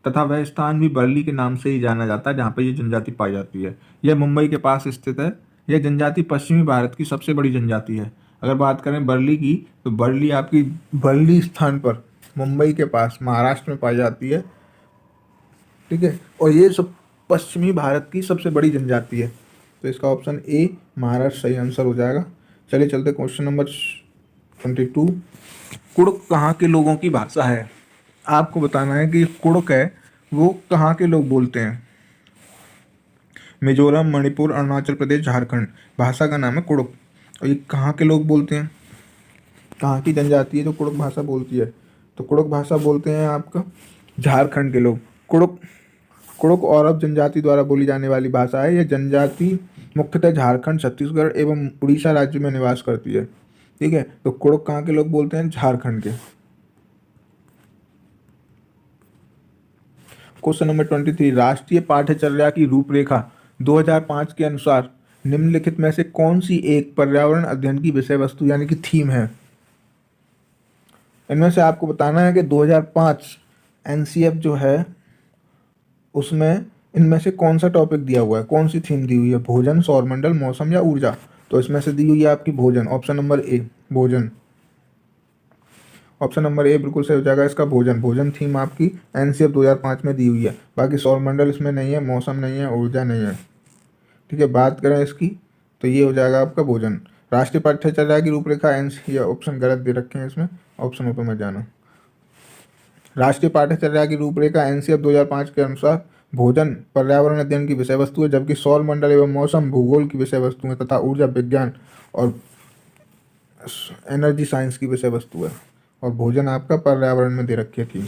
Speaker 1: तथा वह स्थान भी बरली के नाम से ही जाना जाता है जहाँ पर यह जनजाति पाई जाती है। यह मुंबई के पास स्थित है। यह जनजाति पश्चिमी भारत की सबसे बड़ी जनजाति है। अगर बात करें बरली की, तो बरली आपकी बरली स्थान पर मुंबई के पास महाराष्ट्र में पाई जाती है। ठीक है, और ये सब पश्चिमी भारत की सबसे बड़ी जनजाति है। तो इसका ऑप्शन ए महाराष्ट्र सही आंसर हो जाएगा। चलिए चलते क्वेश्चन नंबर 22, कुड़ुक कहाँ के लोगों की भाषा है? आपको बताना है कि कुड़ुक है वो कहाँ के लोग बोलते हैं। मिजोरम, मणिपुर, अरुणाचल प्रदेश, झारखंड। भाषा का नाम है कुड़ुक। और ये कहाँ के लोग बोलते हैं, कहाँ की जनजाति है जो कुड़ुक भाषा बोलती है? तो कुड़ुक भाषा बोलते हैं आपका झारखंड के लोग। कुड़ुक औरब जनजाति द्वारा बोली जाने वाली भाषा है। यह जनजाति मुख्यतः झारखंड, छत्तीसगढ़ एवं उड़ीसा राज्य में निवास करती है। ठीक है, तो कुड़ुक कहाँ के लोग बोलते हैं? झारखंड के। क्वेश्चन नंबर 23, राष्ट्रीय पाठ्यचर्या की रूपरेखा 2005 के अनुसार निम्नलिखित में से कौन सी एक पर्यावरण अध्ययन की विषय वस्तु यानी कि थीम है? इनमें से आपको बताना है कि 2005 एनसीएफ जो है उसमें इनमें से कौन सा टॉपिक दिया हुआ है, कौन सी थीम दी हुई है? भोजन, सौरमंडल, मौसम या ऊर्जा? तो इसमें से दी हुई है आपकी भोजन। ऑप्शन नंबर ए भोजन। ऑप्शन नंबर ए बिल्कुल सही हो जाएगा इसका भोजन। भोजन थीम आपकी एनसीएफ 2005 में दी हुई है। बाकी सौरमंडल इसमें नहीं है, मौसम नहीं है, ऊर्जा नहीं है। ठीक है, बात करें इसकी तो ये हो जाएगा आपका भोजन। राष्ट्रीय पाठ्यचर्या की रूपरेखा ये ऑप्शन गलत दे रखे हैं इसमें, ऑप्शन ऊपर में जाना। राष्ट्रीय पाठ्यचर्या की रूपरेखा एनसीएफ 2005 के अनुसार भोजन पर्यावरण अध्ययन की विषय वस्तु है, जबकि सौरमंडल एवं मौसम भूगोल की विषय वस्तु है तथा ऊर्जा विज्ञान और एनर्जी साइंस की विषय वस्तु है। और भोजन आपका पर्यावरण में दे रखी थी।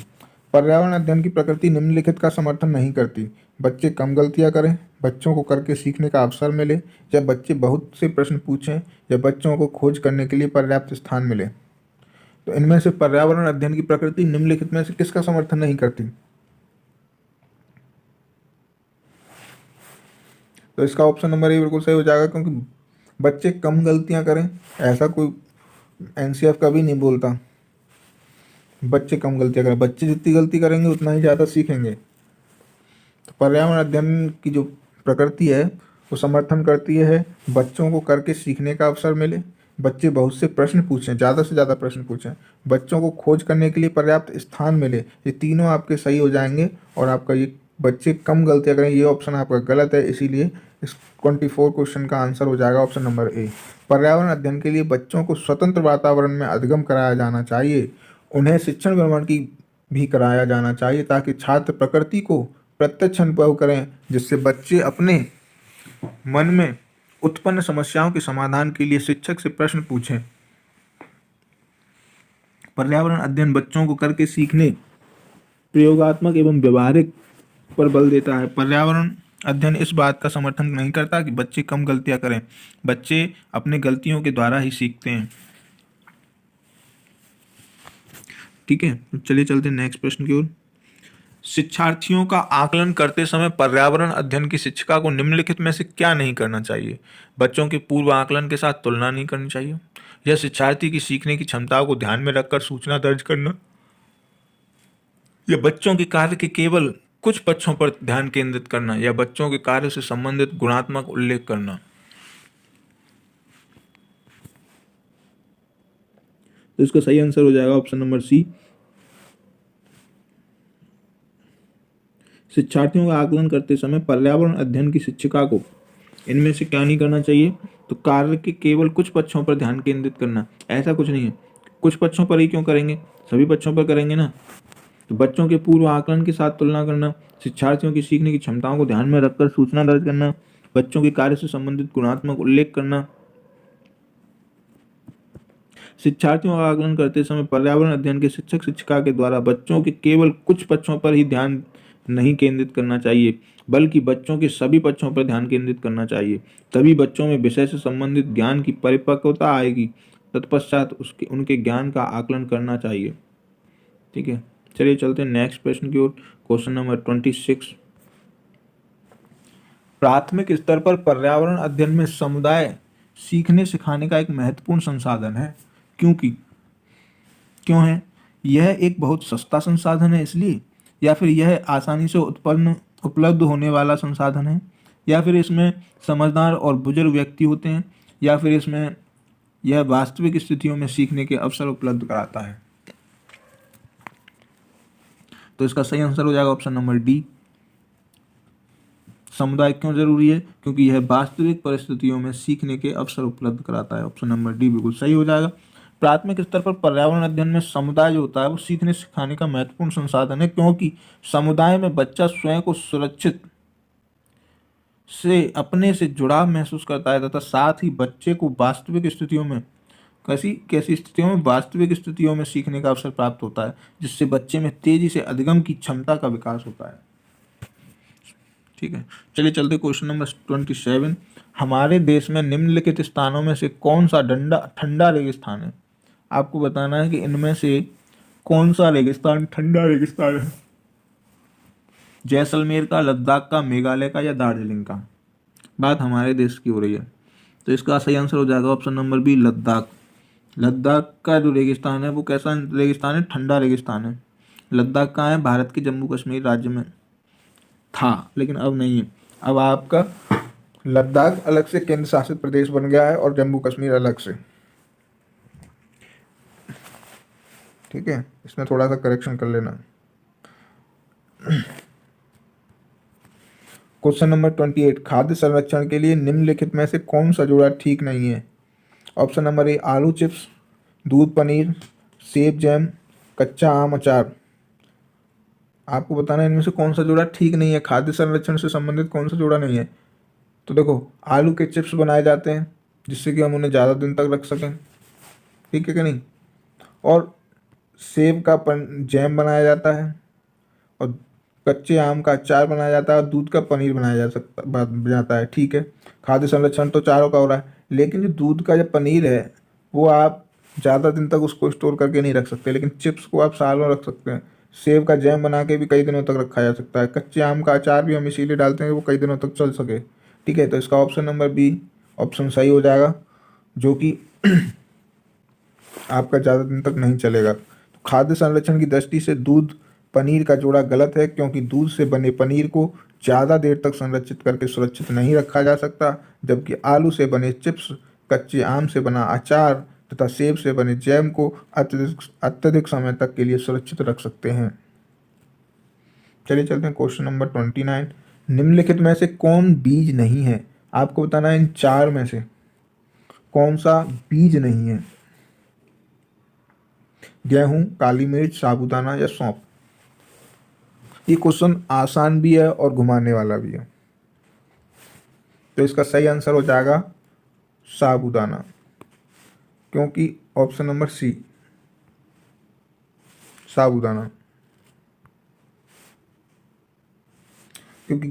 Speaker 1: पर्यावरण अध्ययन की प्रकृति निम्नलिखित का समर्थन नहीं करती। बच्चे कम गलतियां करें, बच्चों को करके सीखने का अवसर मिले, या बच्चे बहुत से प्रश्न पूछें, या बच्चों को खोज करने के लिए पर्याप्त स्थान मिले। तो इनमें से पर्यावरण अध्ययन की प्रकृति निम्नलिखित में से किसका समर्थन नहीं करती? तो इसका ऑप्शन नंबर ए बिल्कुल सही हो जाएगा, क्योंकि बच्चे कम गलतियां करें ऐसा कोई एनसीएफ कभी नहीं बोलता। बच्चे कम गलतियां करें, बच्चे जितनी गलती करेंगे उतना ही ज़्यादा सीखेंगे। तो पर्यावरण अध्ययन की जो प्रकृति है वो समर्थन करती है बच्चों को करके सीखने का अवसर मिले, बच्चे बहुत से प्रश्न पूछें, ज़्यादा से ज़्यादा प्रश्न पूछें, बच्चों को खोज करने के लिए पर्याप्त स्थान मिले। ये तीनों आपके सही हो जाएंगे। और आपका ये बच्चे कम गलतियां करें ये ऑप्शन आपका गलत है, इसीलिए इस 24 क्वेश्चन का आंसर हो जाएगा ऑप्शन नंबर ए। पर्यावरण अध्ययन के लिए बच्चों को स्वतंत्र वातावरण में अधिगम कराया जाना चाहिए। उन्हें शिक्षण भ्रमण की भी कराया जाना चाहिए ताकि छात्र प्रकृति को प्रत्यक्ष अनुभव करें, जिससे बच्चे अपने मन में उत्पन्न समस्याओं के समाधान के लिए शिक्षक से प्रश्न पूछें। पर्यावरण अध्ययन बच्चों को करके सीखने, प्रयोगात्मक एवं व्यवहारिक पर बल देता है। पर्यावरण अध्ययन इस बात का समर्थन नहीं करता कि बच्चे कम गलतियां करें। बच्चे अपने गलतियों के द्वारा ही सीखते हैं। ठीक है, तो चलिए चलते हैं नेक्स्ट प्रश्न की ओर। शिक्षार्थियों का आकलन करते समय पर्यावरण अध्ययन की शिक्षिका को निम्नलिखित में से क्या नहीं करना चाहिए? बच्चों के पूर्व आकलन के साथ तुलना नहीं करनी चाहिए, या शिक्षार्थी की सीखने की क्षमताओं को ध्यान में रखकर सूचना दर्ज करना, या बच्चों के कार्य के केवल कुछ पक्षों पर ध्यान केंद्रित करना, या बच्चों के कार्य से संबंधित गुणात्मक उल्लेख करना। तो इसका सही आंसर हो जाएगा ऑप्शन नंबर सी। शिक्षार्थियों का आकलन करते समय पर्यावरण अध्ययन की शिक्षिका को इनमें से क्या नहीं करना चाहिए? तो कार्य के केवल कुछ पक्षों पर ध्यान केंद्रित करना, ऐसा कुछ नहीं है। कुछ पक्षों पर ही क्यों करेंगे, सभी पक्षों पर करेंगे ना। तो बच्चों के पूर्व आकलन के साथ तुलना करना, शिक्षार्थियों की सीखने की क्षमताओं को ध्यान में रखकर सूचना दर्ज करना, बच्चों के कार्य से संबंधित गुणात्मक उल्लेख करना, शिक्षार्थियों का आकलन करते समय पर्यावरण अध्ययन के शिक्षक शिक्षिका के द्वारा बच्चों के केवल कुछ पक्षों पर ही ध्यान नहीं केंद्रित करना चाहिए, बल्कि बच्चों के सभी पक्षों पर ध्यान केंद्रित करना चाहिए। तभी बच्चों में विषय से संबंधित ज्ञान की परिपक्वता आएगी। तत्पश्चात उनके ज्ञान का आकलन करना चाहिए। ठीक है, चलिए चलते हैं नेक्स्ट प्रश्न की ओर। Question number 26। प्राथमिक स्तर पर पर्यावरण अध्ययन में समुदाय सीखने सिखाने का एक महत्वपूर्ण संसाधन है। क्यों है? यह एक बहुत सस्ता संसाधन है इसलिए, या फिर यह आसानी से उपलब्ध होने वाला संसाधन है, या फिर इसमें समझदार और बुजुर्ग व्यक्ति होते हैं, या फिर इसमें यह वास्तविक स्थितियों में सीखने के अवसर उपलब्ध कराता है। तो इसका सही आंसर हो जाएगा ऑप्शन नंबर डी। समुदाय क्यों जरूरी है? क्योंकि यह वास्तविक परिस्थितियों में सीखने के अवसर उपलब्ध कराता है। ऑप्शन नंबर डी बिल्कुल सही हो जाएगा। प्राथमिक स्तर पर पर्यावरण अध्ययन में समुदाय जो होता है वो सीखने सिखाने का महत्वपूर्ण संसाधन है, क्योंकि समुदाय में बच्चा स्वयं को सुरक्षित से अपने से जुड़ाव महसूस करता है तथा साथ ही बच्चे को वास्तविक स्थितियों में कैसी स्थितियों में वास्तविक स्थितियों में सीखने का अवसर प्राप्त होता है, जिससे बच्चे में तेजी से अधिगम की क्षमता का विकास होता है। ठीक है, चलिए चलते क्वेश्चन नंबर 27। हमारे देश में निम्नलिखित स्थानों में से कौन सा ठंडा रेगिस्तान है? आपको बताना है कि इनमें से कौन सा रेगिस्तान ठंडा रेगिस्तान है। जैसलमेर का, लद्दाख का, मेघालय का या दार्जिलिंग का? बात हमारे देश की हो रही है, तो इसका सही आंसर हो जाएगा option number B, Ladakh. Ladakh का जो रेगिस्तान है वो कैसा रेगिस्तान है? ठंडा रेगिस्तान है। लद्दाख कहाँ है? भारत के जम्मू कश्मीर राज्य में था, लेकिन अब नहीं है। अब आपका लद्दाख अलग से केंद्र शासित प्रदेश बन गया है और जम्मू कश्मीर अलग से। ठीक है, इसमें थोड़ा सा करेक्शन कर लेना। Question number 28। खाद्य संरक्षण के लिए निम्नलिखित में से कौन सा जोड़ा ठीक नहीं है? ऑप्शन नंबर ए, आलू चिप्स, दूध पनीर, सेब जैम, कच्चा आम अचार। आपको बताना है इनमें से कौन सा जोड़ा ठीक नहीं है, खाद्य संरक्षण से संबंधित कौन सा जोड़ा नहीं है। तो देखो, आलू के चिप्स बनाए जाते हैं जिससे कि हम उन्हें ज़्यादा दिन तक रख सकें, ठीक है कि नहीं, और सेब का जैम बनाया जाता है, और कच्चे आम का अचार बनाया जाता है, और दूध का पनीर बनाया जाता है। ठीक है, खाद्य संरक्षण तो चारों का हो रहा है, लेकिन जो दूध का जो पनीर है वो आप ज़्यादा दिन तक उसको स्टोर करके नहीं रख सकते, लेकिन चिप्स को आप सालों रख सकते हैं। सेब का जैम बना के भी कई दिनों तक रखा जा सकता है। कच्चे आम का अचार भी हम इसीलिए डालते हैं कि वो कई दिनों तक चल सके। ठीक है, तो इसका ऑप्शन नंबर बी ऑप्शन सही हो जाएगा, जो कि आपका ज़्यादा दिन तक नहीं चलेगा। तो खाद्य संरक्षण की दृष्टि से दूध पनीर का जोड़ा गलत है, क्योंकि दूध से बने पनीर को ज़्यादा देर तक संरक्षित करके सुरक्षित नहीं रखा जा सकता, जबकि आलू से बने चिप्स, कच्चे आम से बना अचार तथा सेब से बने जैम को अत्यधिक समय तक के लिए सुरक्षित रख सकते हैं। चलिए चलते हैं क्वेश्चन नंबर 29। निम्नलिखित में से कौन बीज नहीं है? आपको बताना है इन चार में से कौन सा बीज नहीं है। गेहूं, काली मिर्च, साबूदाना या सौंफ। ये क्वेश्चन आसान भी है और घुमाने वाला भी है, तो इसका सही आंसर हो जाएगा साबूदाना, क्योंकि ऑप्शन नंबर सी साबूदाना, क्योंकि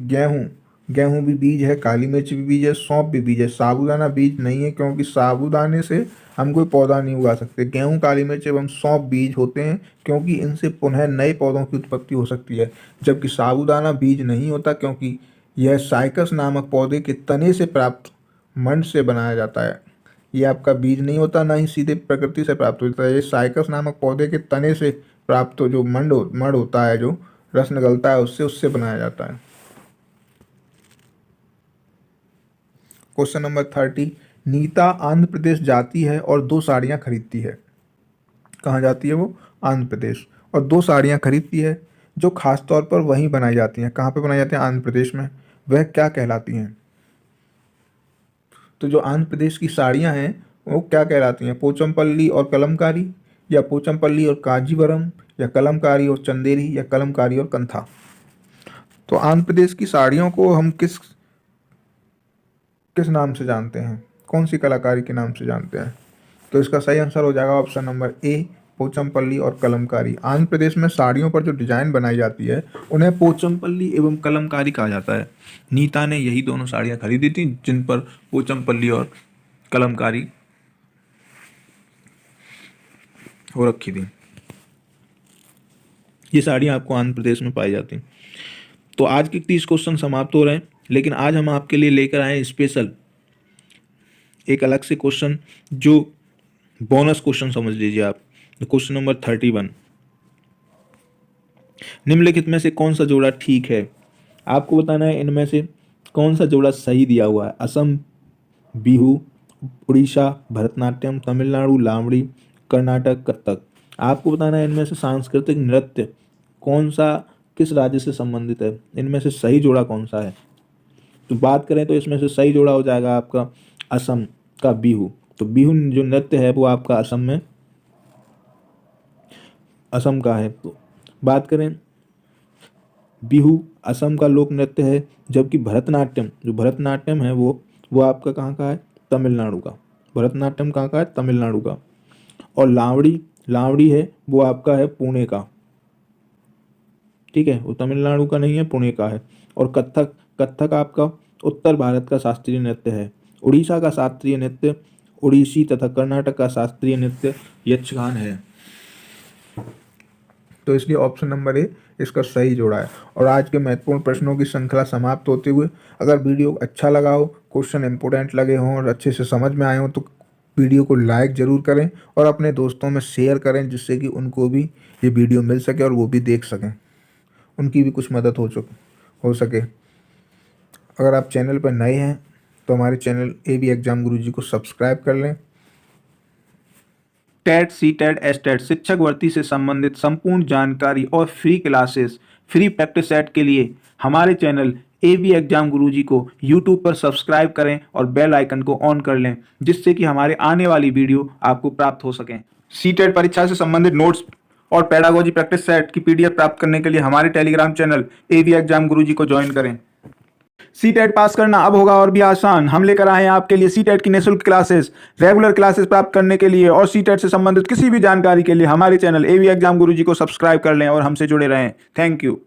Speaker 1: गेहूं भी बीज है, काली मिर्च भी बीज है, सौंफ भी बीज है। साबूदाना बीज नहीं है, क्योंकि साबूदाने से हम कोई पौधा नहीं उगा सकते। गेहूं, काली मिर्च एवं सौंफ बीज होते हैं, क्योंकि इनसे पुनः नए पौधों की उत्पत्ति हो सकती है, जबकि साबूदाना बीज नहीं होता, क्योंकि यह साइकस नामक पौधे के तने से प्राप्त मंड से बनाया जाता है। ये आपका बीज नहीं होता, ना ही सीधे प्रकृति से प्राप्त होता है। ये साइकस नामक पौधे के तने से प्राप्त जो मंड होता है, जो रस निकलता है उससे बनाया जाता है। Question number 30। नीता आंध्र प्रदेश जाती है और 2 साड़ियाँ खरीदती है। कहाँ जाती है वो? आंध्र प्रदेश, और 2 साड़ियाँ खरीदती है जो खास तौर पर वहीं बनाई जाती हैं। कहाँ पे बनाई जाती हैं? आंध्र प्रदेश में। वह क्या कहलाती हैं? तो जो आंध्र प्रदेश की साड़ियाँ हैं वो क्या कहलाती हैं? पोचमपल्ली और कलमकारी, या पोचमपल्ली और कांजीवरम, या कलमकारी और चंदेरी, या कलमकारी और कंथा। तो आंध्र प्रदेश की साड़ियों को हम किस किस नाम से जानते हैं, कौन सी कलाकारी के नाम से जानते हैं? तो इसका सही आंसर हो जाएगा ऑप्शन नंबर ए, पोचमपल्ली और कलमकारी। आंध्र प्रदेश में साड़ियों पर जो डिजाइन बनाई जाती है उन्हें पोचमपल्ली एवं कलमकारी कहा जाता है। नीता ने यही दोनों साड़ियाँ खरीदी थी जिन पर पोचमपल्ली और कलमकारी हो रखी थी। ये साड़ियाँ आपको आंध्र प्रदेश में पाई जाती। तो आज के 30 क्वेश्चन समाप्त हो रहे हैं, लेकिन आज हम आपके लिए लेकर आए स्पेशल एक अलग से क्वेश्चन, जो बोनस क्वेश्चन समझ लीजिए आप। क्वेश्चन नंबर 31, निम्नलिखित में से कौन सा जोड़ा ठीक है? आपको बताना है इनमें से कौन सा जोड़ा सही दिया हुआ है। असम बिहू, उड़ीसा भरतनाट्यम, तमिलनाडु लावड़ी, कर्नाटक कथक। आपको बताना है इनमें से सांस्कृतिक नृत्य कौन सा किस राज्य से संबंधित है, इनमें से सही जोड़ा कौन सा है। तो बात करें तो इसमें से सही जोड़ा हो जाएगा आपका असम का बिहू। तो बिहू जो नृत्य है वो आपका असम का है। तो बात करें, बिहू असम का लोक नृत्य है, जबकि भरतनाट्यम है वो आपका कहाँ का है, तमिलनाडु का। भरतनाट्यम कहाँ का है, तमिलनाडु का। और लावड़ी है वो आपका है पुणे का, ठीक है, वो तमिलनाडु का नहीं है, पुणे का है। और कथक आपका उत्तर भारत का शास्त्रीय नृत्य है। उड़ीसा का शास्त्रीय नृत्य ओडिसी तथा कर्नाटक का शास्त्रीय नृत्य यक्षगान है। तो इसलिए ऑप्शन नंबर ए इसका सही जोड़ा है। और आज के महत्वपूर्ण प्रश्नों की श्रृंखला समाप्त होते हुए, अगर वीडियो अच्छा लगा हो, क्वेश्चन इंपोर्टेंट लगे हों और अच्छे से समझ में आए हों, तो वीडियो को लाइक ज़रूर करें और अपने दोस्तों में शेयर करें, जिससे कि उनको भी ये वीडियो मिल सके और वो भी देख सकें, उनकी भी कुछ मदद हो सके। अगर आप चैनल पर नए हैं तो हमारे चैनल AB एग्जाम गुरुजी को सब्सक्राइब कर लें। टेट, सीटेट, एसटेट शिक्षक भर्ती से संबंधित संपूर्ण जानकारी और free classes, free practice set के लिए हमारे चैनल AB एग्जाम गुरुजी को यूट्यूब पर सब्सक्राइब करें और बेल आइकन को ऑन कर लें, जिससे कि हमारे आने वाली वीडियो आपको प्राप्त हो सकें। सीटेट परीक्षा से संबंधित नोट्स और पेडागोजी प्रैक्टिस सेट की PDF प्राप्त करने के लिए हमारे टेलीग्राम चैनल AB एग्जाम गुरुजी को ज्वाइन करें। सीटेट पास करना अब होगा और भी आसान। हम लेकर आए हैं आपके लिए सीटेट की निःशुल्क क्लासेस। रेगुलर क्लासेस प्राप्त करने के लिए और सीटेट से संबंधित किसी भी जानकारी के लिए हमारे चैनल AB एग्जाम गुरुजी को सब्सक्राइब कर लें और हमसे जुड़े रहें। Thank you.